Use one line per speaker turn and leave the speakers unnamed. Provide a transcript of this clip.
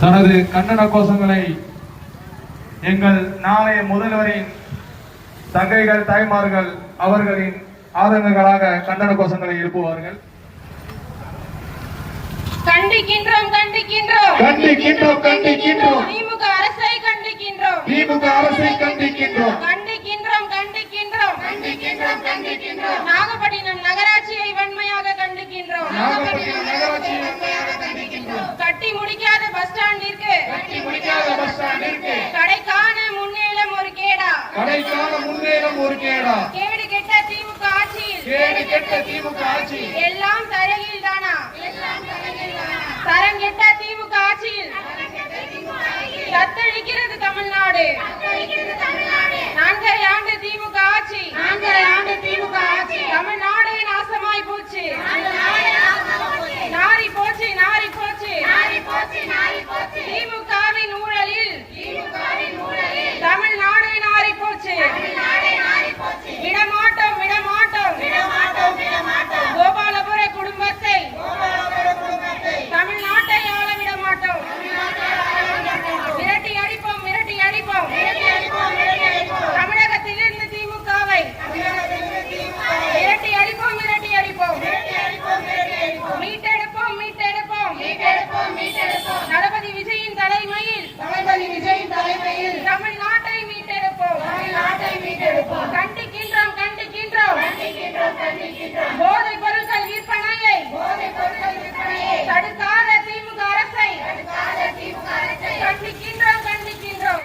தனது கண்டன கோஷங்களை எங்கள் நாளைய முதல்வரின் தங்கைகள் தாய்மார்கள் அவர்களின் ஆதங்கங்களாக கண்டன கோஷங்களை எழுப்புவார்கள்.
கண்டிக்கின்றோம் கண்டிக்கின்றோம்
கண்டிக்கின்றோம் கண்டிக்கின்றோம்
திமுக அரசை கண்டிக்கின்றோம்
திமுக அரசை கண்டிக்கின்றோம்
கண்டிக்கின்றோம் கண்டிக்கின்றோம்
கண்டிக்கின்றோம் கண்டிக்கின்றோம்
நாகப்பட்டினம் நகராட்சியை வன்மையாக கண்டிக்கின்றோம்
நாகப்பட்டினம் நகராட்சியை வன்மையாக கண்டிக்கின்றோம்
கட்டி முடிக்காத பஸ் ஸ்டாண்டிற்கு
கட்டி முடிக்காத பஸ் ஸ்டாண்டிற்கு
கடைக்கான முன்னேலம் ஒரு கேடா
கடைக்கான முன்னேறம் ஒரு கேடா
கேடு கெட்ட திமுக ஆட்சியில்
கேடு கெட்ட திமுக ஆட்சி
எல்லாம் தரையில் தானா தரம் கெட்ட திமுக ஆட்சியில் தத்தளிக்கிறது தமிழ்நாடு 4.5 ஆண்டு திமுக ஆட்சி தமிழ்நாடு